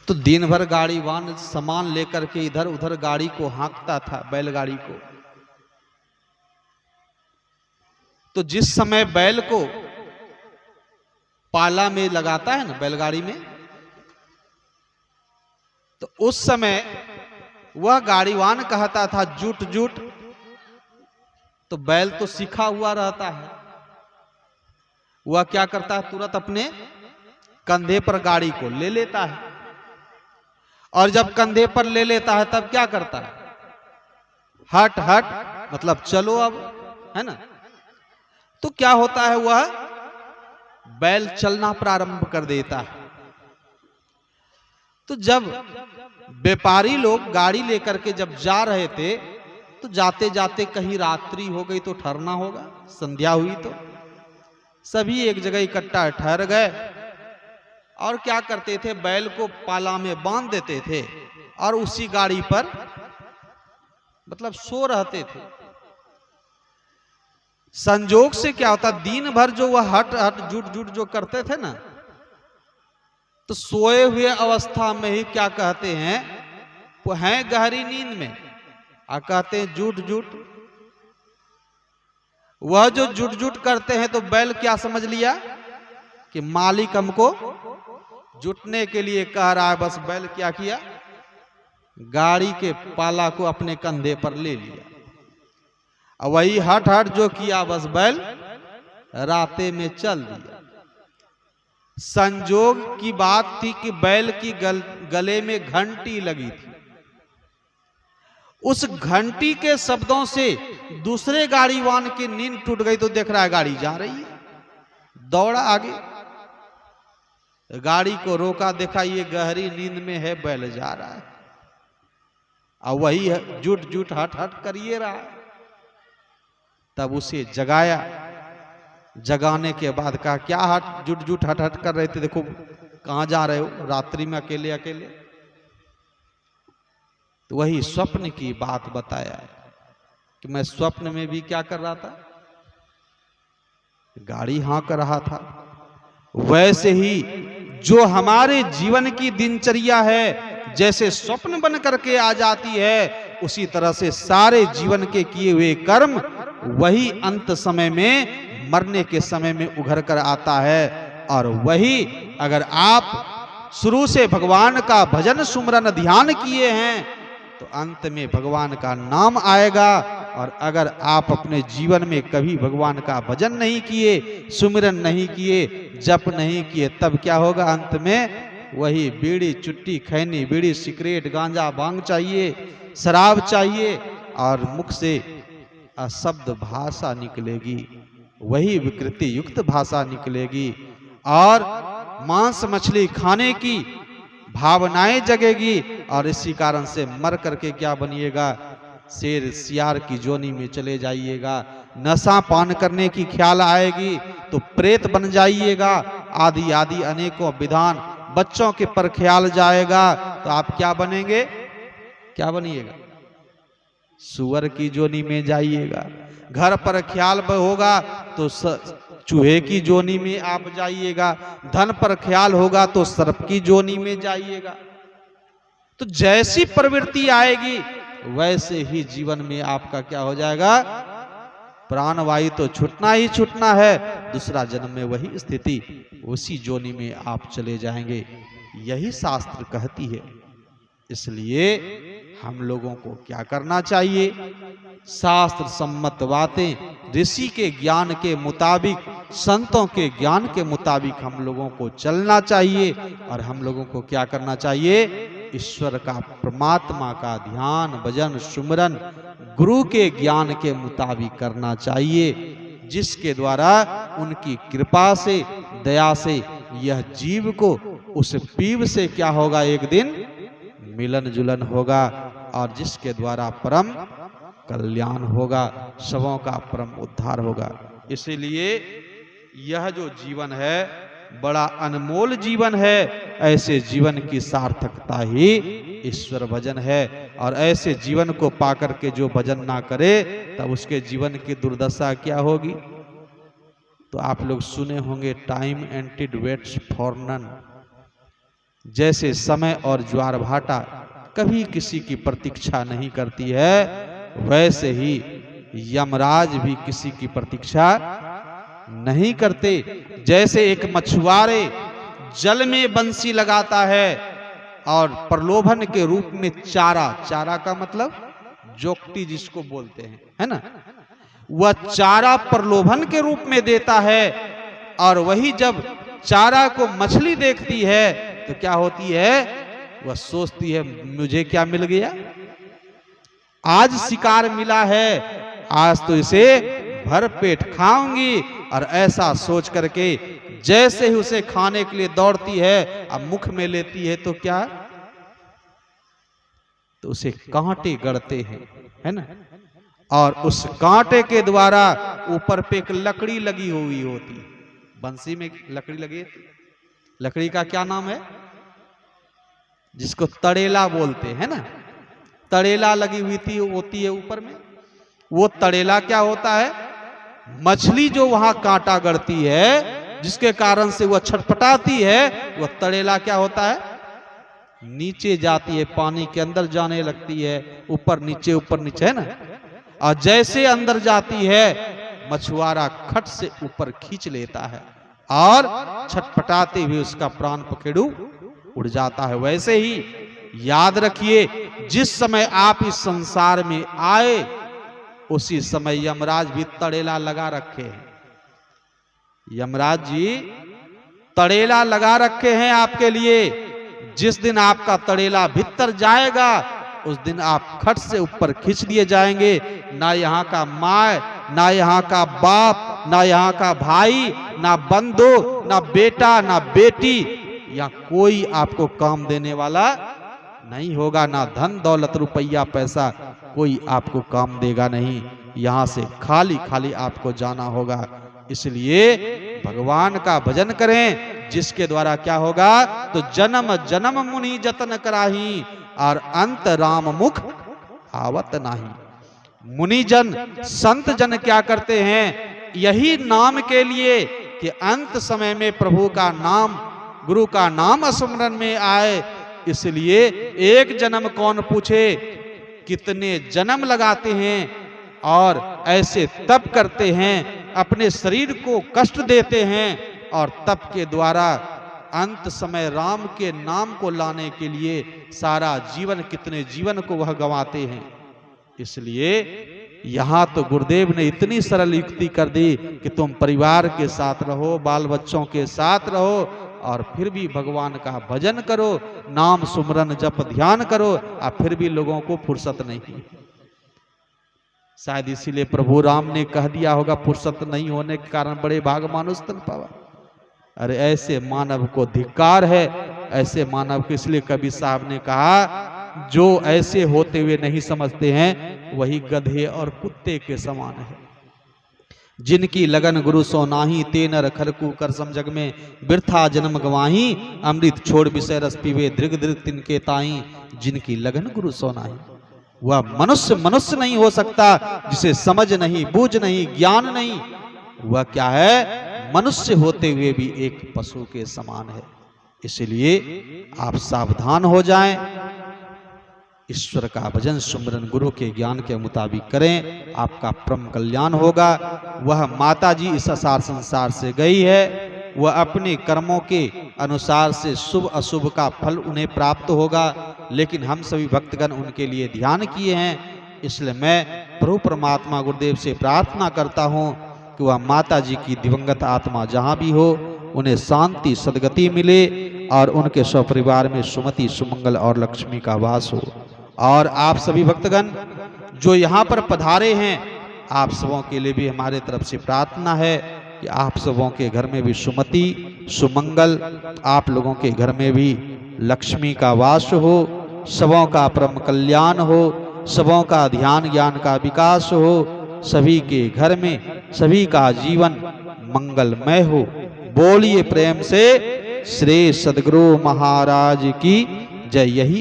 तो दिन भर गाड़ी वाहन सामान लेकर के इधर उधर गाड़ी को हाँकता था, बैलगाड़ी को। तो जिस समय बैल को पाला में लगाता है ना, बैलगाड़ी में, तो उस समय वह गाड़ीवान कहता था जुट जुट। तो बैल तो सीखा हुआ रहता है, वह क्या करता है, तुरंत अपने कंधे पर गाड़ी को ले लेता है। और जब कंधे पर ले लेता है तब क्या करता है, हट हट, मतलब चलो अब, है ना। तो क्या होता है, वह बैल चलना प्रारंभ कर देता है। तो जब व्यापारी लोग गाड़ी लेकर के जब जा रहे थे, तो जाते जाते कहीं रात्रि हो गई तो ठहरना होगा, संध्या हुई तो सभी एक जगह इकट्ठा ठहर गए। और क्या करते थे, बैल को पाला में बांध देते थे और उसी गाड़ी पर मतलब सो रहते थे। संजोग से क्या होता, दिन भर जो वह हट हट जुट जुट जो करते थे ना, तो सोए हुए अवस्था में ही क्या कहते हैं, वो हैं गहरी नींद में, आ कहते हैं जुट जुट। वह जो जुट जुट करते हैं तो बैल क्या समझ लिया कि मालिक हमको जुटने के लिए कह रहा है। बस बैल क्या किया, गाड़ी के पाला को अपने कंधे पर ले लिया। और वही हट हट जो किया, बस बैल रास्ते में चल दिया। संजोग की बात थी कि बैल की गले में घंटी लगी थी। उस घंटी के शब्दों से दूसरे गाड़ीवान की नींद टूट गई। तो देख रहा है गाड़ी जा रही है, दौड़ा आगे, गाड़ी को रोका, देखा ये गहरी नींद में है, बैल जा रहा है और वही जुट जुट हट हट करिए रहा है। तब उसे जगाया, जगाने के बाद कहा क्या हट जुट जुट हट हट कर रहे थे, देखो कहां जा रहे हो रात्रि में अकेले अकेले। तो वही स्वप्न की बात बताया कि मैं स्वप्न में भी क्या कर रहा था, गाड़ी हाँक रहा था। वैसे ही जो हमारे जीवन की दिनचर्या है, जैसे स्वप्न बन करके आ जाती है, उसी तरह से सारे जीवन के किए हुए कर्म वही अंत समय में, मरने के समय में उभर कर आता है। और वही अगर आप शुरू से भगवान का भजन सुमरन ध्यान किए हैं तो अंत में भगवान का नाम आएगा। और अगर आप अपने जीवन में कभी भगवान का भजन नहीं किए, सुमिरन नहीं किए, जप नहीं किए, तब क्या होगा, अंत में वही बीड़ी चुट्टी खैनी, बीड़ी सिगरेट गांजा भांग चाहिए, शराब चाहिए और मुख से अशब्द भाषा निकलेगी, वही विकृति युक्त भाषा निकलेगी और मांस मछली खाने की भावनाएं जगेगी। और इसी कारण से मर करके क्या बनिएगा, शेर सियार की जोनी में चले जाइएगा। नशा पान करने की ख्याल आएगी तो प्रेत बन जाइएगा। आदि आदि अनेकों विधान, बच्चों के पर ख्याल जाएगा तो आप क्या बनेंगे, क्या बनिएगा, सुअर की जोनी में जाइएगा। घर पर ख्याल होगा तो चूहे की जोनी में आप जाइएगा। धन पर ख्याल होगा तो सर्प की जोनी में जाइएगा। तो जैसी प्रवृत्ति आएगी वैसे ही जीवन में आपका क्या हो जाएगा, प्राणवायु तो छूटना ही छूटना है, दूसरा जन्म में वही स्थिति, उसी जोनी में आप चले जाएंगे, यही शास्त्र कहती है। इसलिए हम लोगों को क्या करना चाहिए, शास्त्र सम्मत बातें, ऋषि के ज्ञान के मुताबिक, संतों के ज्ञान के मुताबिक हम लोगों को चलना चाहिए। और हम लोगों को क्या करना चाहिए, ईश्वर का, परमात्मा का ध्यान भजन सुमरन गुरु के ज्ञान के मुताबिक करना चाहिए, जिसके द्वारा उनकी कृपा से, दया से यह जीव को उस पीव से क्या होगा, एक दिन मिलन जुलन होगा और जिसके द्वारा परम कल्याण होगा, सबों का परम उद्धार होगा। इसीलिए यह जो जीवन है बड़ा अनमोल जीवन है। ऐसे जीवन की सार्थकता ही ईश्वर भजन है। और ऐसे जीवन को पाकर के जो भजन ना करे तब उसके जीवन की दुर्दशा क्या होगी। तो आप लोग सुने होंगे, time and waits for none, जैसे समय और ज्वार भाटा कभी किसी की प्रतीक्षा नहीं करती है, वैसे ही यमराज भी किसी की प्रतीक्षा नहीं करते। जैसे एक मछुआरे जल में बंसी लगाता है और प्रलोभन के रूप में चारा, चारा का मतलब जोकटी जिसको बोलते हैं, है ना, वह चारा प्रलोभन के रूप में देता है, और वही जब चारा को मछली देखती है तो क्या होती है, वह सोचती है मुझे क्या मिल गया, आज शिकार मिला है, आज तो इसे भर पेट खाऊंगी। और ऐसा सोच करके जैसे ही उसे खाने के लिए दौड़ती है, अब मुख में लेती है तो क्या, तो उसे कांटे गड़ते हैं, है ना, और उस कांटे के द्वारा ऊपर पे एक लकड़ी लगी हुई होती, बंसी में लकड़ी लगी, लकड़ी का क्या नाम है, जिसको तड़ेला बोलते हैं ना, तड़ेला लगी हुई थी होती है ऊपर में। वो तड़ेला क्या होता है, मछली जो वहां कांटा गड़ती है जिसके कारण से वह छटपटाती है, वह तड़ेला क्या होता है, नीचे जाती है, पानी के अंदर जाने लगती है, ऊपर नीचे है ना, और जैसे अंदर जाती है मछुआरा खट से ऊपर खींच लेता है और छटपटाते हुए उसका प्राण पखेरु उड़ जाता है। वैसे ही याद रखिए, जिस समय आप इस संसार में आए उसी समय यमराज भी तड़ेला लगा रखे हैं। यमराज जी तड़ेला लगा रखे हैं आपके लिए। जिस दिन आपका तड़ेला भीतर जाएगा उस दिन आप खट से ऊपर खींच लिए जाएंगे। ना यहाँ का माँ, ना यहाँ का बाप, ना यहाँ का भाई, ना बंधु, ना बेटा, ना बेटी, या कोई आपको काम देने वाला नहीं होगा। ना धन दौलत रुपया पैसा कोई आपको काम देगा नहीं। यहाँ से खाली खाली आपको जाना होगा। इसलिए भगवान का भजन करें, जिसके द्वारा क्या होगा, तो जन्म जन्म मुनि जतन कराही और अंत राम मुख आवत नाही। मुनिजन संत जन क्या करते हैं, यही नाम के लिए कि अंत समय में प्रभु का नाम, गुरु का नाम स्मरण में आए। इसलिए एक जन्म कौन पूछे, कितने जन्म लगाते हैं और ऐसे तप करते हैं, अपने शरीर को कष्ट देते हैं और तप के द्वारा अंत समय राम के नाम को लाने के लिए सारा जीवन, कितने जीवन को वह गंवाते हैं। इसलिए यहाँ तो गुरुदेव ने इतनी सरल युक्ति कर दी कि तुम परिवार के साथ रहो, बाल बच्चों के साथ रहो और फिर भी भगवान का भजन करो, नाम सुमरन जप ध्यान करो, और फिर भी लोगों को फुर्सत नहीं। शायद इसीलिए प्रभु राम ने कह दिया होगा, फुर्सत नहीं होने के कारण बड़े भाग मानुष तन पावा। अरे ऐसे मानव को धिक्कार है, ऐसे मानव को। इसलिए कबीर साहब ने कहा, जो ऐसे होते हुए नहीं समझते हैं वही गधे और कुत्ते के समान है। जिनकी लगन गुरु सो नाही, ते नर खरकू कर समझग में, बिरथा जन्म गवाही, अमृत छोड़ विषय रस पीवे, दृग दृग तिनके ताई। जिनकी लगन गुरु सो नाही, वह मनुष्य मनुष्य नहीं हो सकता जिसे समझ नहीं, बूझ नहीं, ज्ञान नहीं। वह क्या है, मनुष्य होते हुए भी एक पशु के समान है। इसलिए आप सावधान हो जाएं, ईश्वर का भजन सुमरन गुरु के ज्ञान के मुताबिक करें, आपका परम कल्याण होगा। वह माता जी इस असार संसार से गई है, वह अपने कर्मों के अनुसार से शुभ अशुभ का फल उन्हें प्राप्त होगा, लेकिन हम सभी भक्तगण उनके लिए ध्यान किए हैं। इसलिए मैं प्रभु परमात्मा गुरुदेव से प्रार्थना करता हूँ कि वह माता जी की दिवंगत आत्मा जहाँ भी हो उन्हें शांति सदगति मिले और उनके स्वपरिवार में सुमति सुमंगल और लक्ष्मी का वास हो। और आप सभी भक्तगण जो यहाँ पर पधारे हैं, आप सबों के लिए भी हमारे तरफ से प्रार्थना है कि आप सबों के घर में भी सुमति सुमंगल, आप लोगों के घर में भी लक्ष्मी का वास हो, सबों का परम कल्याण हो, सबों का ध्यान ज्ञान का विकास हो, सभी के घर में सभी का जीवन मंगलमय हो। बोलिए प्रेम से श्री सद्गुरु महाराज की जय। यही